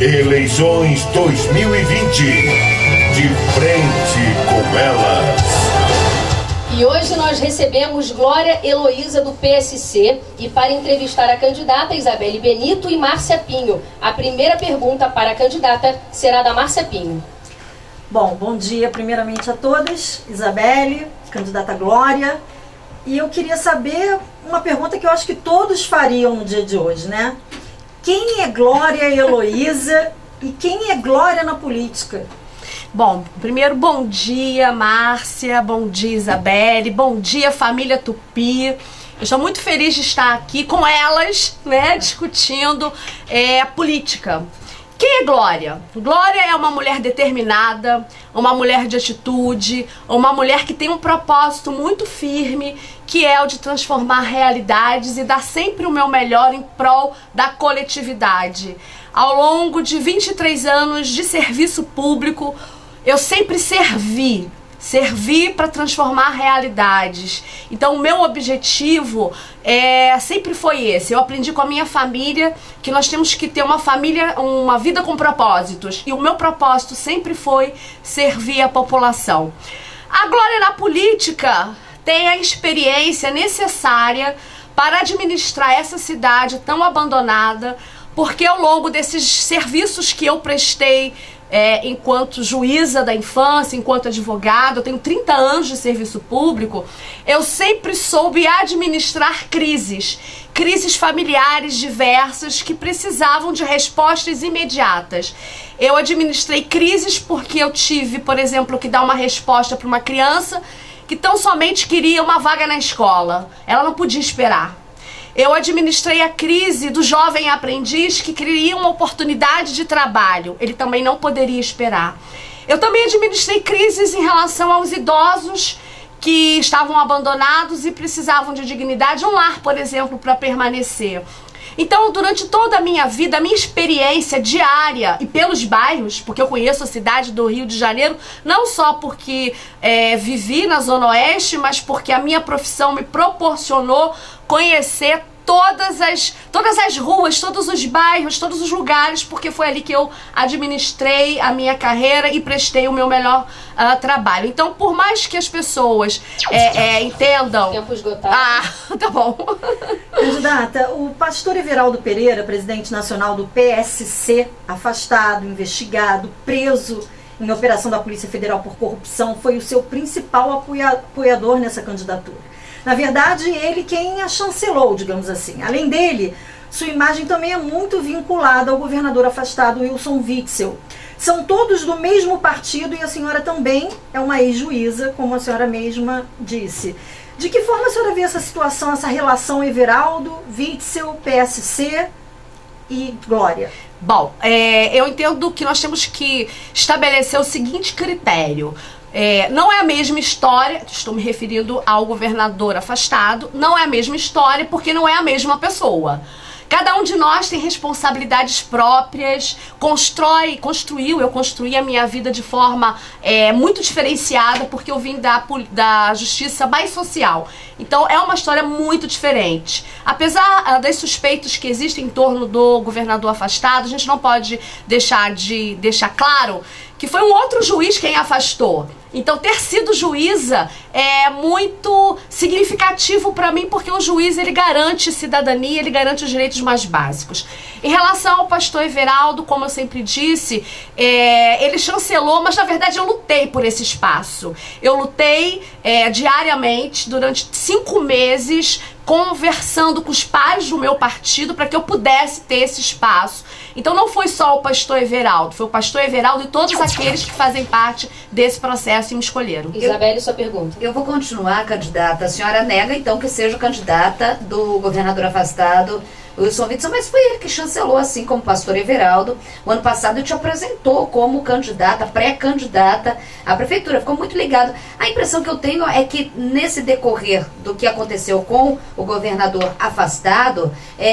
Eleições 2020. De frente com elas. E hoje nós recebemos Glória Heloísa do PSC e para entrevistar a candidata Isabelle Benito e Márcia Pinho. A primeira pergunta para a candidata será da Márcia Pinho. Bom dia primeiramente a todas, Isabelle, candidata Glória. E eu queria saber uma pergunta que eu acho que todos fariam no dia de hoje, né? Quem é Glória Heloísa e quem é Glória na política? Bom, primeiro, bom dia, Márcia, bom dia, Isabelle, bom dia, família Tupi. Eu estou muito feliz de estar aqui com elas, né, discutindo política. Quem é Glória? Glória é uma mulher determinada, uma mulher de atitude, uma mulher que tem um propósito muito firme, que é o de transformar realidades e dar sempre o meu melhor em prol da coletividade. Ao longo de 23 anos de serviço público, eu sempre servi para transformar realidades. Então o meu objetivo sempre foi esse. Eu aprendi com a minha família que nós temos que ter uma vida com propósitos. E o meu propósito sempre foi servir a população. A Glória na política tem a experiência necessária para administrar essa cidade tão abandonada, porque ao longo desses serviços que eu prestei enquanto juíza da infância, enquanto advogada, eu tenho 30 anos de serviço público, eu sempre soube administrar crises familiares diversas que precisavam de respostas imediatas. Eu administrei crises porque eu tive, por exemplo, que dar uma resposta para uma criança que tão somente queria uma vaga na escola. Ela não podia esperar. Eu administrei a crise do jovem aprendiz que queria uma oportunidade de trabalho. Ele também não poderia esperar. Eu também administrei crises em relação aos idosos que estavam abandonados e precisavam de dignidade, um lar, por exemplo, para permanecer. Então, durante toda a minha vida, a minha experiência diária e pelos bairros, porque eu conheço a cidade do Rio de Janeiro, não só porque vivi na Zona Oeste, mas porque a minha profissão me proporcionou conhecer todas as ruas, todos os bairros, todos os lugares, porque foi ali que eu administrei a minha carreira e prestei o meu melhor trabalho. Então, por mais que as pessoas entendam... Tempo esgotado. Tá bom. Candidata, o pastor Everaldo Pereira, presidente nacional do PSC, afastado, investigado, preso em operação da Polícia Federal por corrupção, foi o seu principal apoiador nessa candidatura. Na verdade, ele quem a chancelou, digamos assim. Além dele, sua imagem também é muito vinculada ao governador afastado Wilson Witzel. São todos do mesmo partido e a senhora também é uma ex-juíza, como a senhora mesma disse. De que forma a senhora vê essa situação, essa relação Everaldo, Witzel, PSC e Glória? Bom, eu entendo que nós temos que estabelecer o seguinte critério. Não é a mesma história, estou me referindo ao governador afastado, não é a mesma história porque não é a mesma pessoa. Cada um de nós tem responsabilidades próprias, eu construí a minha vida de forma muito diferenciada porque eu vim da justiça mais social. Então é uma história muito diferente. Apesar das suspeitos que existem em torno do governador afastado, a gente não pode deixar claro que foi um outro juiz quem afastou. Então ter sido juíza é muito significativo para mim, porque o juiz ele garante cidadania, ele garante os direitos mais básicos. Em relação ao pastor Everaldo, como eu sempre disse, ele chancelou, mas na verdade eu lutei por esse espaço. Eu lutei diariamente durante 5 meses, conversando com os pares do meu partido para que eu pudesse ter esse espaço. Então não foi só o pastor Everaldo, foi o pastor Everaldo e todos aqueles que fazem parte desse processo e me escolheram. Isabelle, sua pergunta. Eu vou continuar, candidata. A senhora nega, então, que seja candidata do governador afastado Wilson Witzel, mas foi ele que chancelou, assim como o pastor Everaldo. O ano passado ele te apresentou como candidata, pré-candidata à prefeitura. Ficou muito ligado. A impressão que eu tenho é que nesse decorrer do que aconteceu com o governador afastado,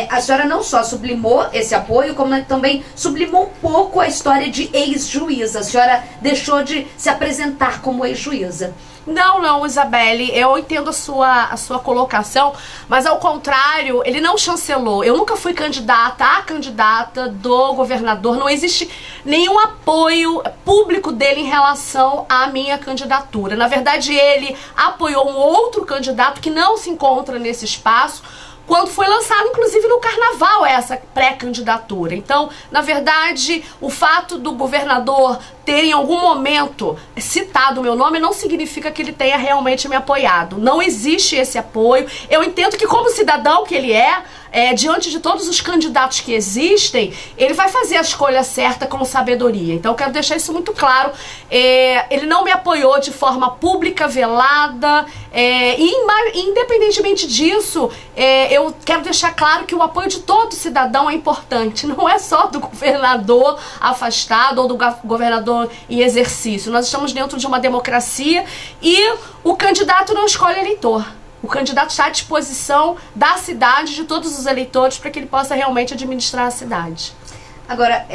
a senhora não só sublimou esse apoio, como também sublimou um pouco a história de ex-juíza. A senhora deixou de se apresentar como ex-juíza. Não, Isabelle, eu entendo a sua colocação, mas ao contrário, ele não chancelou. Eu nunca fui candidata do governador, não existe nenhum apoio público dele em relação à minha candidatura. Na verdade, ele apoiou um outro candidato que não se encontra nesse espaço, quando foi lançado, inclusive, no carnaval, essa pré-candidatura. Então, na verdade, o fato do governador ter em algum momento citado o meu nome não significa que ele tenha realmente me apoiado. Não existe esse apoio. Eu entendo que, como cidadão que ele diante de todos os candidatos que existem, ele vai fazer a escolha certa com sabedoria. Então, eu quero deixar isso muito claro. Ele não me apoiou de forma pública, velada, independentemente disso, eu quero deixar claro que o apoio de todo cidadão é importante. Não é só do governador afastado ou do governador em exercício. Nós estamos dentro de uma democracia e o candidato não escolhe eleitor. O candidato está à disposição da cidade, de todos os eleitores, para que ele possa realmente administrar a cidade. Agora,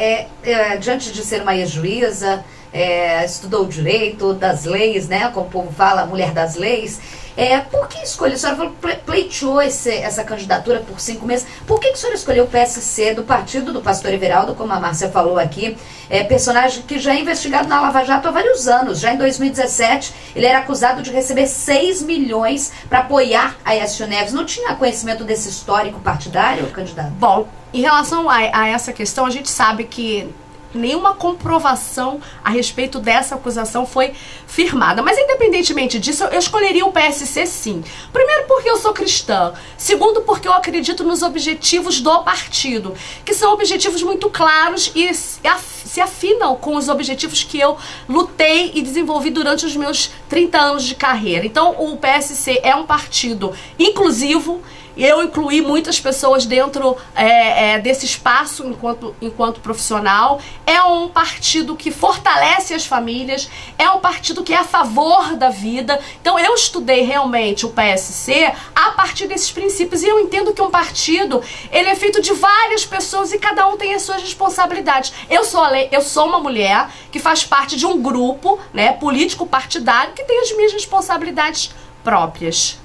diante de ser uma ex-juíza, estudou direito das leis, né, como o povo fala, mulher das leis, por que escolheu? A senhora pleiteou essa candidatura por 5 meses. Por que a senhora escolheu o PSC do partido do pastor Everaldo, como a Márcia falou aqui, personagem que já é investigado na Lava Jato há vários anos? Já em 2017, ele era acusado de receber 6 milhões para apoiar a Aécio Neves. Não tinha conhecimento desse histórico partidário, candidato? Bom, em relação a essa questão, a gente sabe que nenhuma comprovação a respeito dessa acusação foi firmada. Mas independentemente disso, eu escolheria o PSC sim. Primeiro porque eu sou cristã. Segundo porque eu acredito nos objetivos do partido, que são objetivos muito claros e se afinam com os objetivos que eu lutei e desenvolvi durante os meus 30 anos de carreira. Então o PSC é um partido inclusivo. Eu incluí muitas pessoas dentro desse espaço enquanto profissional. É um partido que fortalece as famílias, é um partido que é a favor da vida. Então eu estudei realmente o PSC a partir desses princípios e eu entendo que um partido, ele é feito de várias pessoas e cada um tem as suas responsabilidades. Eu sou uma mulher que faz parte de um grupo, né, político partidário que tem as minhas responsabilidades próprias.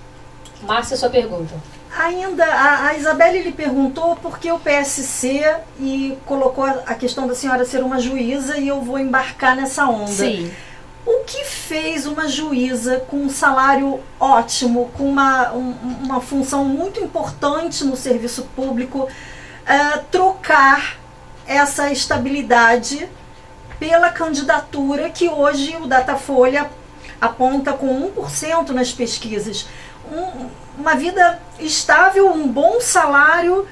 Márcia, sua pergunta. Ainda, a Isabelle lhe perguntou por que o PSC e colocou a questão da senhora ser uma juíza e eu vou embarcar nessa onda. Sim. O que fez uma juíza com um salário ótimo, com uma função muito importante no serviço público, trocar essa estabilidade pela candidatura que hoje o Datafolha aponta com 1% nas pesquisas? Uma vida estável, um bom salário.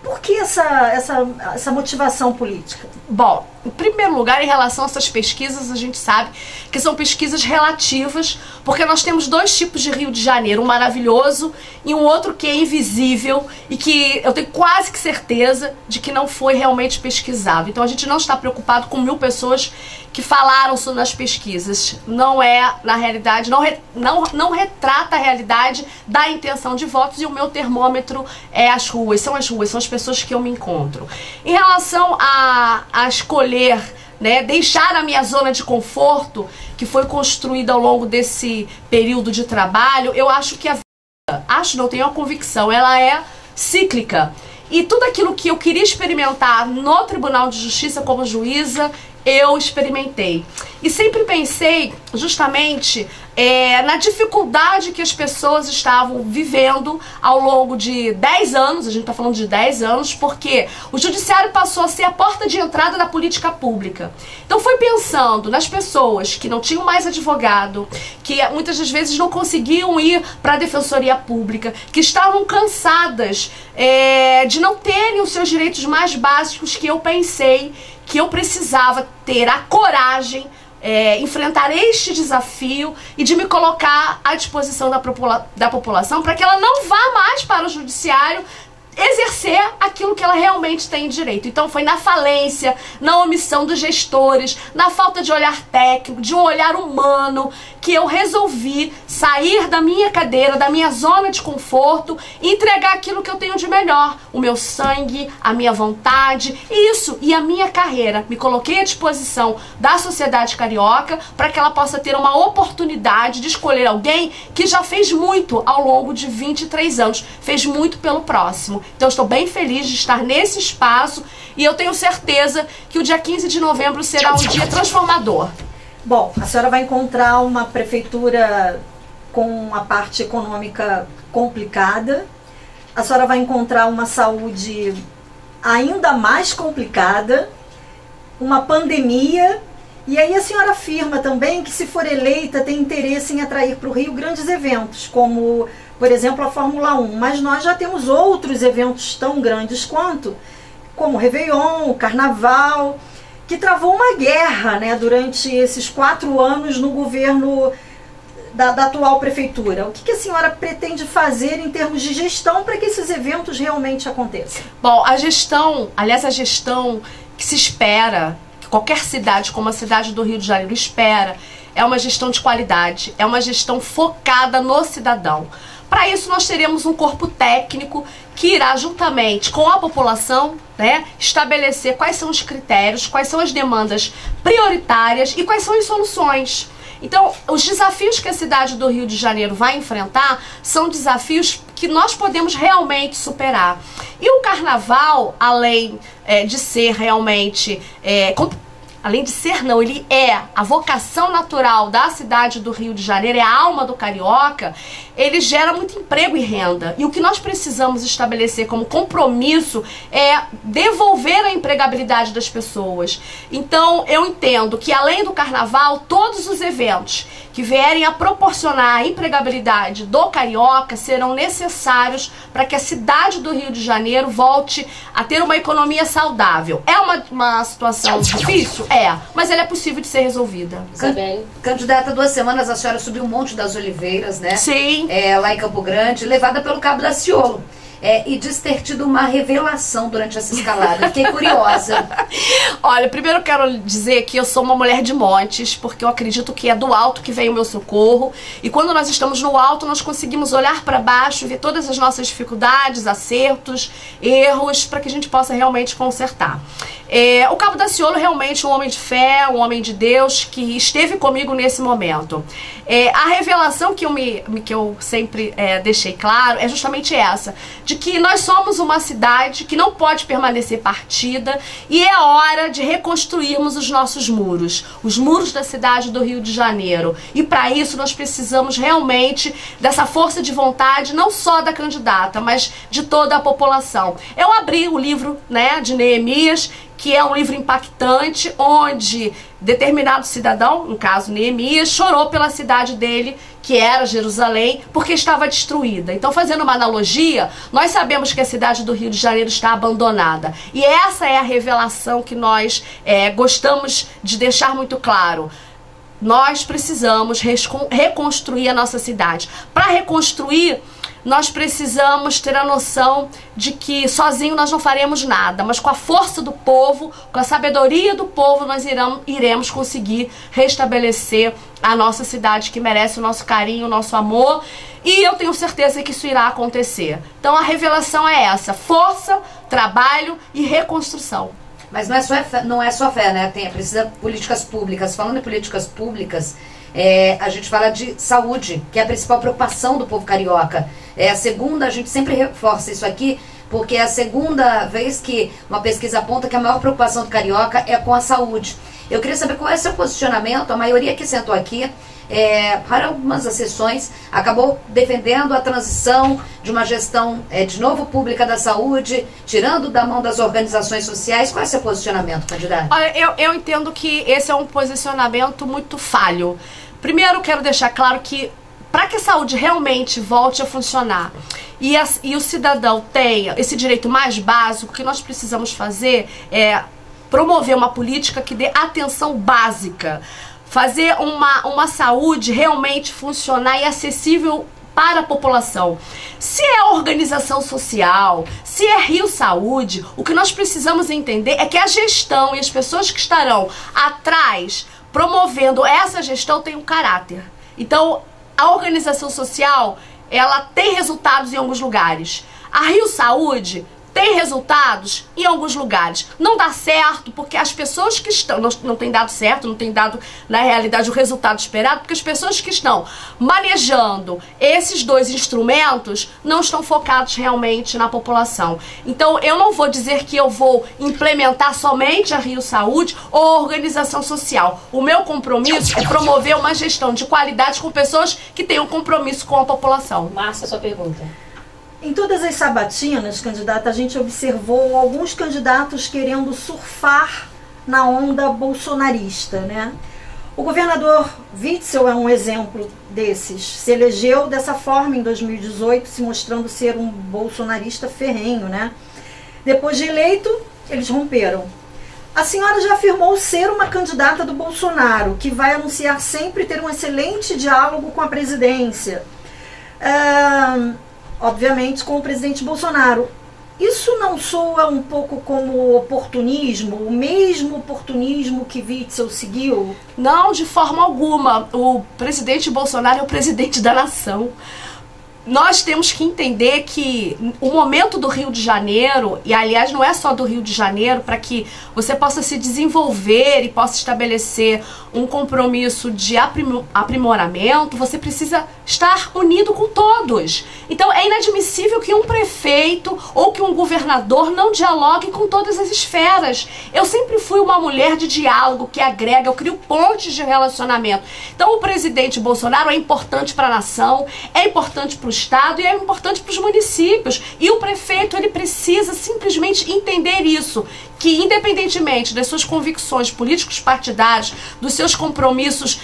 Por que essa motivação política? Bom, em primeiro lugar, em relação a essas pesquisas, a gente sabe que são pesquisas relativas, porque nós temos 2 tipos de Rio de Janeiro, um maravilhoso e um outro que é invisível e que eu tenho quase que certeza de que não foi realmente pesquisado. Então a gente não está preocupado com 1000 pessoas que falaram nas pesquisas. Não é, na realidade, não retrata a realidade da intenção de votos e o meu termômetro é as ruas, são as pessoas que eu me encontro. Em relação a escolher, né, deixar a minha zona de conforto, que foi construída ao longo desse período de trabalho, eu acho que a vida, não tenho a convicção, ela é cíclica. E tudo aquilo que eu queria experimentar no Tribunal de Justiça como juíza, eu experimentei. E sempre pensei justamente na dificuldade que as pessoas estavam vivendo ao longo de 10 anos, a gente está falando de 10 anos, porque o judiciário passou a ser a porta de entrada da política pública. Então foi pensando nas pessoas que não tinham mais advogado, que muitas das vezes não conseguiam ir para a defensoria pública, que estavam cansadas de não terem os seus direitos mais básicos, que eu pensei que eu precisava ter a coragem, enfrentar este desafio e de me colocar à disposição da população para que ela não vá mais para o judiciário exercer aquilo que ela realmente tem direito. Então foi na falência, na omissão dos gestores, na falta de olhar técnico, de um olhar humano, que eu resolvi sair da minha cadeira, da minha zona de conforto e entregar aquilo que eu tenho de melhor, o meu sangue, a minha vontade, isso, e a minha carreira. Me coloquei à disposição da sociedade carioca para que ela possa ter uma oportunidade de escolher alguém que já fez muito ao longo de 23 anos, fez muito pelo próximo. Então estou bem feliz de estar nesse espaço e eu tenho certeza que o dia 15 de novembro será um dia transformador. Bom, a senhora vai encontrar uma prefeitura com a parte econômica complicada, a senhora vai encontrar uma saúde ainda mais complicada, uma pandemia, e aí a senhora afirma também que, se for eleita, tem interesse em atrair para o Rio grandes eventos, como, por exemplo, a Fórmula 1, mas nós já temos outros eventos tão grandes quanto, como o Réveillon, o Carnaval, que travou uma guerra, né, durante esses 4 anos no governo da atual prefeitura. O que a senhora pretende fazer em termos de gestão para que esses eventos realmente aconteçam? Bom, a gestão que se espera, que qualquer cidade como a cidade do Rio de Janeiro espera, é uma gestão de qualidade, é uma gestão focada no cidadão. Para isso nós teremos um corpo técnico que irá, juntamente com a população, né, estabelecer quais são os critérios, quais são as demandas prioritárias e quais são as soluções. Então, os desafios que a cidade do Rio de Janeiro vai enfrentar são desafios que nós podemos realmente superar. E o Carnaval, além de ser realmente... Além de ser, não, ele é a vocação natural da cidade do Rio de Janeiro, é a alma do carioca, ele gera muito emprego e renda. E o que nós precisamos estabelecer como compromisso é devolver a empregabilidade das pessoas. Então, eu entendo que, além do carnaval, todos os eventos que vierem a proporcionar a empregabilidade do carioca serão necessários para que a cidade do Rio de Janeiro volte a ter uma economia saudável. É uma situação difícil? É, mas ela é possível de ser resolvida. Isabelle. Candidata, 2 semanas a senhora subiu o Monte das Oliveiras, né? Sim. Lá em Campo Grande, levada pelo Cabo Daciolo. E diz ter tido uma revelação durante essa escalada. Fiquei curiosa. Olha, primeiro eu quero dizer que eu sou uma mulher de montes, porque eu acredito que é do alto que vem o meu socorro. E quando nós estamos no alto, nós conseguimos olhar para baixo e ver todas as nossas dificuldades, acertos, erros, para que a gente possa realmente consertar. O Cabo Daciolo realmente é um homem de fé, um homem de Deus, que esteve comigo nesse momento. A revelação que eu sempre deixei claro é justamente essa, de que nós somos uma cidade que não pode permanecer partida e é hora de reconstruirmos os nossos muros, os muros da cidade do Rio de Janeiro. E para isso nós precisamos realmente dessa força de vontade, não só da candidata, mas de toda a população. Eu abri o livro, né, de Neemias, que é um livro impactante, onde determinado cidadão, no caso Neemias, chorou pela cidade dele, que era Jerusalém, porque estava destruída. Então, fazendo uma analogia, nós sabemos que a cidade do Rio de Janeiro está abandonada. E essa é a revelação que nós gostamos de deixar muito claro. Nós precisamos reconstruir a nossa cidade. Para reconstruir, nós precisamos ter a noção de que sozinho nós não faremos nada, mas com a força do povo, com a sabedoria do povo, nós iremos conseguir restabelecer a nossa cidade, que merece o nosso carinho, o nosso amor, e eu tenho certeza que isso irá acontecer. Então a revelação é essa: força, trabalho e reconstrução. Mas não é só fé, né? Precisa de políticas públicas. Falando em políticas públicas, a gente fala de saúde, que é a principal preocupação do povo carioca. A gente sempre reforça isso aqui, porque é a segunda vez que uma pesquisa aponta que a maior preocupação do carioca é com a saúde. Eu queria saber qual é o seu posicionamento. A maioria que sentou aqui, para algumas sessões, acabou defendendo a transição de uma gestão de novo pública da saúde, tirando da mão das organizações sociais. Qual é o seu posicionamento, candidato? Olha, eu entendo que esse é um posicionamento muito falho. Primeiro, quero deixar claro que, para que a saúde realmente volte a funcionar e o cidadão tenha esse direito mais básico, o que nós precisamos fazer é promover uma política que dê atenção básica, fazer uma saúde realmente funcionar e acessível para a população. Se é organização social, se é Rio Saúde, o que nós precisamos entender é que a gestão e as pessoas que estarão atrás promovendo essa gestão têm um caráter. Então, a organização social, ela tem resultados em alguns lugares. A Rio Saúde tem resultados em alguns lugares. Não dá certo porque as pessoas que estão... Não tem dado certo, não tem dado, na realidade, o resultado esperado, porque as pessoas que estão manejando esses dois instrumentos não estão focados realmente na população. Então, eu não vou dizer que eu vou implementar somente a Rio Saúde ou a organização social. O meu compromisso é promover uma gestão de qualidade com pessoas que tenham compromisso com a população. Márcia, sua pergunta. Em todas as sabatinas, candidata, a gente observou alguns candidatos querendo surfar na onda bolsonarista, né? O governador Witzel é um exemplo desses. Se elegeu dessa forma em 2018, se mostrando ser um bolsonarista ferrenho, né? Depois de eleito, eles romperam. A senhora já afirmou ser uma candidata do Bolsonaro, que vai anunciar sempre ter um excelente diálogo com a presidência. Obviamente com o presidente Bolsonaro. Isso não soa um pouco como oportunismo, o mesmo oportunismo que Witzel seguiu? Não, de forma alguma. O presidente Bolsonaro é o presidente da nação. Nós temos que entender que o momento do Rio de Janeiro, e aliás não é só do Rio de Janeiro, para que você possa se desenvolver e possa estabelecer um compromisso de aprimoramento, você precisa estar unido com todos. Então é inadmissível que um prefeito ou que um governador não dialogue com todas as esferas. Eu sempre fui uma mulher de diálogo, que agrega, eu crio pontes de relacionamento. Então o presidente Bolsonaro é importante para a nação, é importante para o Estado e é importante para os municípios. E o prefeito, ele precisa simplesmente entender isso, que independentemente das suas convicções políticos partidários, dos seus compromissos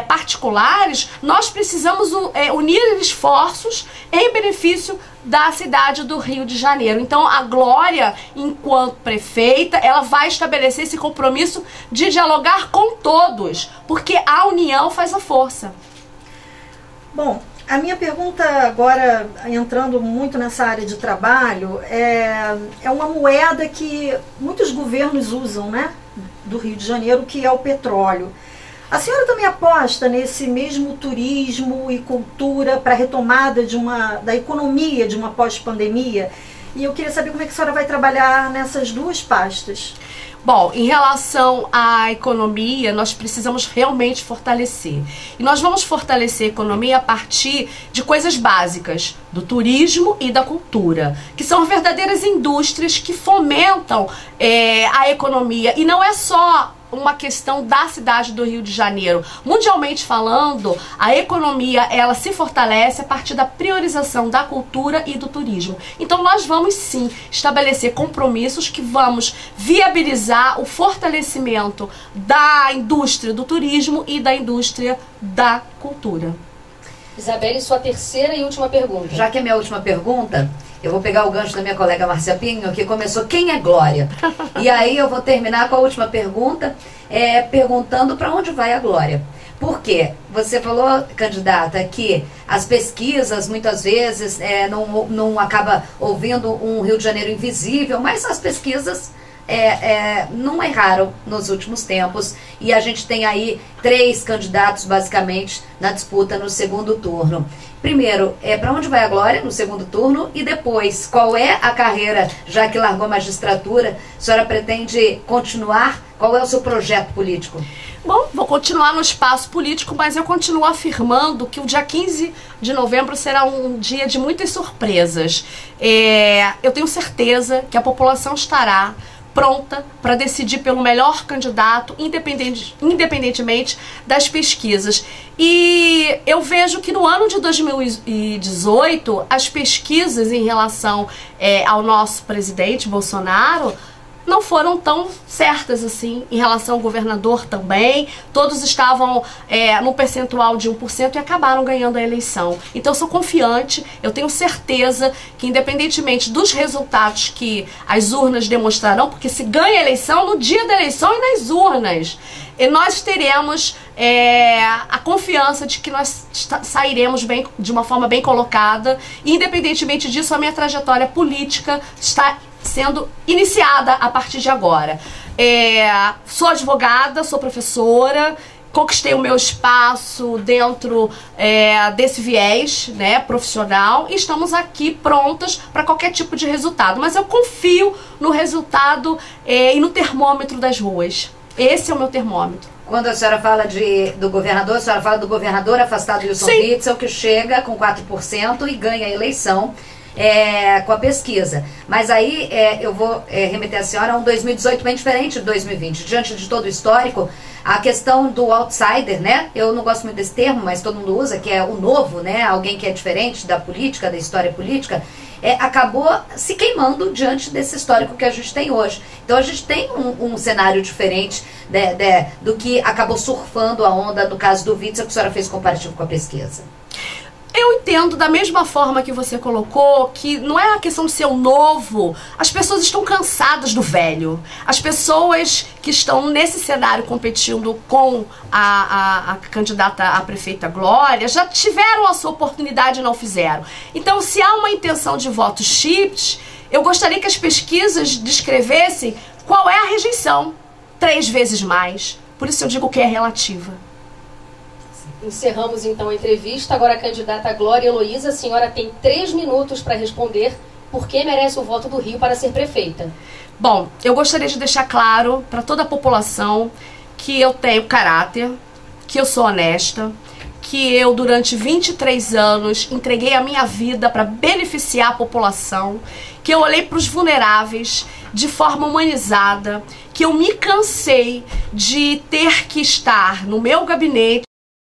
particulares, nós precisamos unir esforços em benefício da cidade do Rio de Janeiro. Então a Glória, enquanto prefeita, ela vai estabelecer esse compromisso de dialogar com todos, porque a união faz a força. Bom, a minha pergunta agora, entrando muito nessa área de trabalho, é uma moeda que muitos governos usam, né, do Rio de Janeiro, que é o petróleo. A senhora também aposta nesse mesmo turismo e cultura para a retomada da economia de uma pós-pandemia? E eu queria saber como é que a senhora vai trabalhar nessas duas pastas. Bom, em relação à economia, nós precisamos realmente fortalecer. E nós vamos fortalecer a economia a partir de coisas básicas, do turismo e da cultura, que são verdadeiras indústrias que fomentam a economia. E não é só uma questão da cidade do Rio de Janeiro. Mundialmente falando, a economia, ela se fortalece a partir da priorização da cultura e do turismo. Então nós vamos sim estabelecer compromissos que vamos viabilizar o fortalecimento da indústria do turismo e da indústria da cultura. Isabelle, sua terceira e última pergunta. Já que é minha última pergunta, eu vou pegar o gancho da minha colega Márcia Pinho, que começou quem é Glória. E aí eu vou terminar com a última pergunta, perguntando para onde vai a Glória. Por quê? Você falou, candidata, que as pesquisas muitas vezes não acaba ouvindo um Rio de Janeiro invisível, mas as pesquisas não erraram nos últimos tempos, e a gente tem aí 3 candidatos basicamente na disputa no segundo turno. Primeiro, para onde vai a Glória no segundo turno, e depois, qual é a carreira, já que largou a magistratura, a senhora pretende continuar? Qual é o seu projeto político? Bom, vou continuar no espaço político, mas eu continuo afirmando que o dia 15 de novembro será um dia de muitas surpresas. Eu tenho certeza que a população estará pronta para decidir pelo melhor candidato, independentemente das pesquisas. E eu vejo que no ano de 2018, as pesquisas em relação ao nosso presidente Bolsonaro não foram tão certas assim em relação ao governador também. Todos estavam num percentual de 1% e acabaram ganhando a eleição. Então eu sou confiante, eu tenho certeza que independentemente dos resultados que as urnas demonstrarão, porque se ganha a eleição no dia da eleição e nas urnas, e nós teremos a confiança de que nós sairemos bem, de uma forma bem colocada, e independentemente disso, a minha trajetória política está sendo iniciada a partir de agora. Sou advogada, sou professora, conquistei o meu espaço dentro desse viés, né, profissional, e estamos aqui prontas para qualquer tipo de resultado. Mas eu confio no resultado e no termômetro das ruas. Esse é o meu termômetro. Quando a senhora fala do governador, a senhora fala do governador afastado Wilson Witzel, que chega com 4% e ganha a eleição com a pesquisa. Mas aí eu vou remeter a senhora a um 2018 bem diferente de 2020. Diante de todo o histórico, a questão do outsider, né? Eu não gosto muito desse termo, mas todo mundo usa, que é o novo, né? Alguém que é diferente da política, da história política, acabou se queimando diante desse histórico que a gente tem hoje. Então a gente tem um cenário diferente do que acabou surfando a onda, no caso do Witzel, que a senhora fez comparativo com a pesquisa. Eu entendo da mesma forma que você colocou, que não é uma questão de ser o novo. As pessoas estão cansadas do velho. As pessoas que estão nesse cenário competindo com a candidata a prefeita Glória já tiveram a sua oportunidade e não fizeram. Então, se há uma intenção de voto chips, eu gostaria que as pesquisas descrevessem qual é a rejeição. 3 vezes mais. Por isso eu digo que é relativa. Encerramos então a entrevista. Agora a candidata Glória Heloísa, a senhora tem 3 minutos para responder por que merece o voto do Rio para ser prefeita. Bom, eu gostaria de deixar claro para toda a população que eu tenho caráter, que eu sou honesta, que eu durante 23 anos entreguei a minha vida para beneficiar a população, que eu olhei para os vulneráveis de forma humanizada, que eu me cansei de ter que estar no meu gabinete,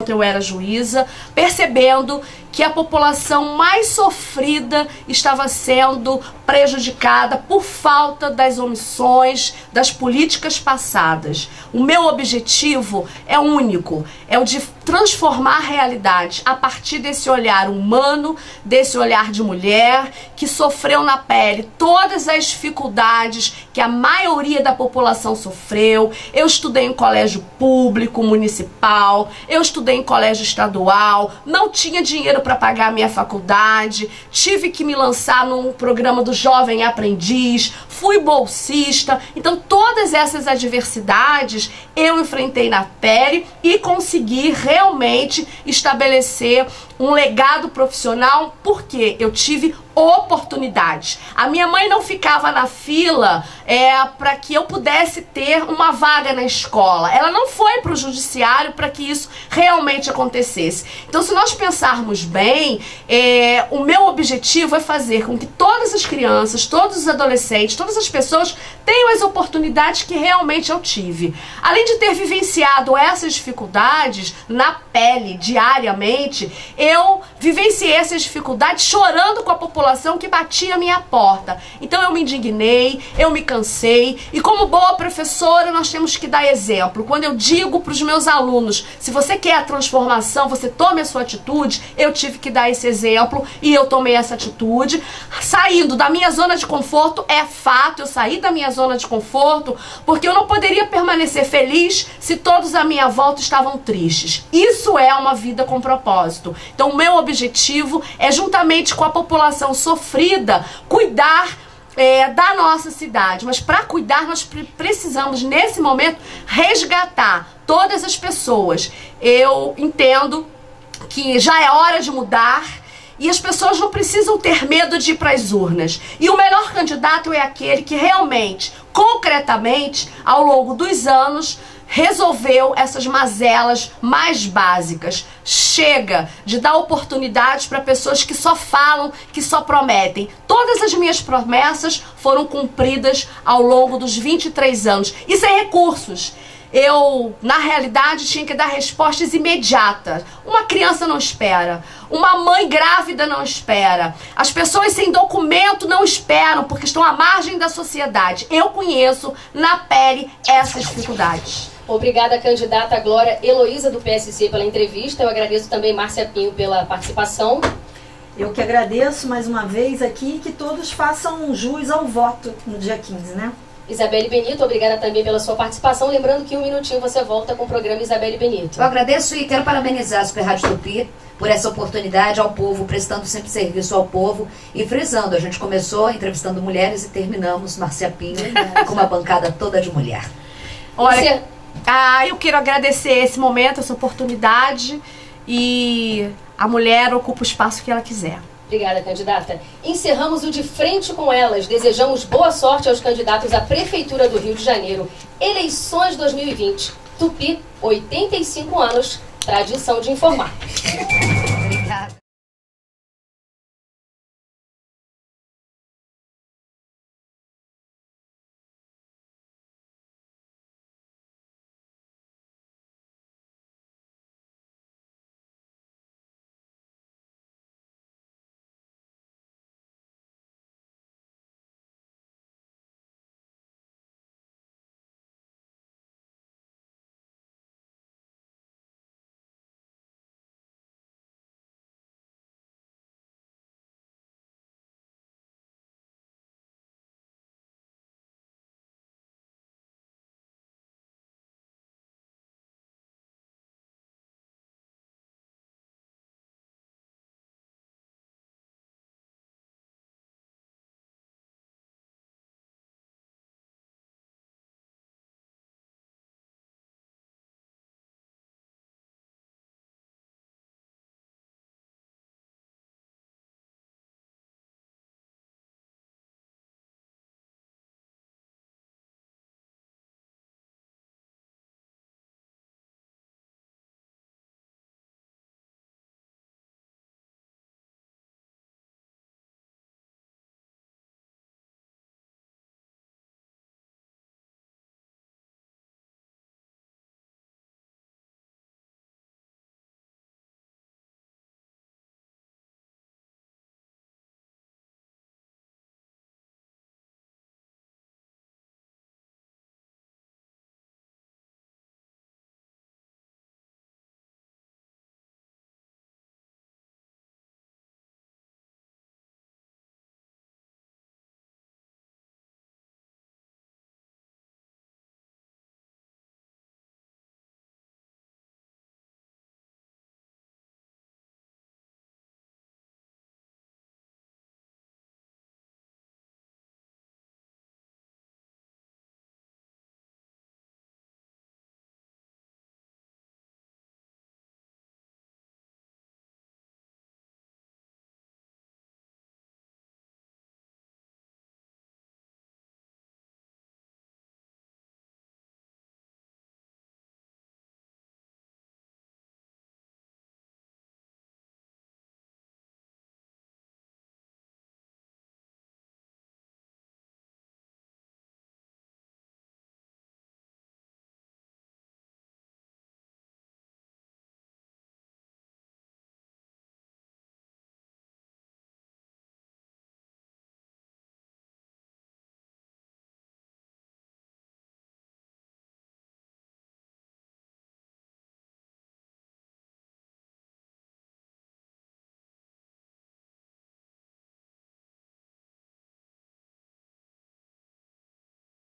eu era juíza, percebendo que a população mais sofrida estava sendo prejudicada por falta das omissões das políticas passadas. O meu objetivo é único, é o de transformar a realidade a partir desse olhar humano, desse olhar de mulher que sofreu na pele todas as dificuldades que a maioria da população sofreu. Eu estudei em colégio público, municipal, eu estudei em colégio estadual, não tinha dinheiro para pagar a minha faculdade, tive que me lançar num programa do Jovem Aprendiz, fui bolsista. Então todas essas adversidades eu enfrentei na pele e consegui realmente estabelecer um legado profissional, porque eu tive oportunidades. A minha mãe não ficava na fila para que eu pudesse ter uma vaga na escola. Ela não foi para o judiciário para que isso realmente acontecesse. Então, se nós pensarmos bem, o meu objetivo é fazer com que todas as crianças, todos os adolescentes, todas as pessoas tenham as oportunidades que realmente eu tive. Além de ter vivenciado essas dificuldades na pele diariamente, eu vivenciei essas dificuldades chorando com a população que batia a minha porta. Então eu me indignei, eu me cansei, e como boa professora nós temos que dar exemplo. Quando eu digo para os meus alunos, se você quer a transformação, você tome a sua atitude, eu tive que dar esse exemplo e eu tomei essa atitude, saindo da minha zona de conforto. É fato, eu saí da minha zona de conforto porque eu não poderia permanecer feliz se todos à minha volta estavam tristes. Isso é uma vida com propósito. Então o meu objetivo é, juntamente com a população sofrida, cuidar da nossa cidade. Mas para cuidar nós precisamos nesse momento resgatar todas as pessoas. Eu entendo que já é hora de mudar e as pessoas não precisam ter medo de ir para as urnas. E o melhor candidato é aquele que realmente, concretamente, ao longo dos anos, resolveu essas mazelas mais básicas. Chega de dar oportunidades para pessoas que só falam, que só prometem. Todas as minhas promessas foram cumpridas ao longo dos 23 anos. E sem recursos. eu, na realidade, tinha que dar respostas imediatas. Uma criança não espera. Uma mãe grávida não espera. As pessoas sem documento não esperam, porque estão à margem da sociedade. Eu conheço na pele essas dificuldades. Obrigada, candidata Glória Heloísa, do PSC, pela entrevista. Eu agradeço também Márcia Pinho pela participação. Eu que agradeço mais uma vez aqui, que todos façam jus ao voto no dia 15, né? Isabelle Benito, obrigada também pela sua participação. Lembrando que em um minutinho você volta com o programa Isabelle Benito. Eu agradeço e quero parabenizar a Super Rádio Tupi por essa oportunidade ao povo, prestando sempre serviço ao povo e frisando, a gente começou entrevistando mulheres e terminamos, Márcia Pinho, com uma bancada toda de mulher. Olha, eu quero agradecer esse momento, essa oportunidade, e a mulher ocupa o espaço que ela quiser. Obrigada, candidata. Encerramos o De Frente com Elas. Desejamos boa sorte aos candidatos à Prefeitura do Rio de Janeiro. Eleições 2020. Tupi, 85 anos, tradição de informar.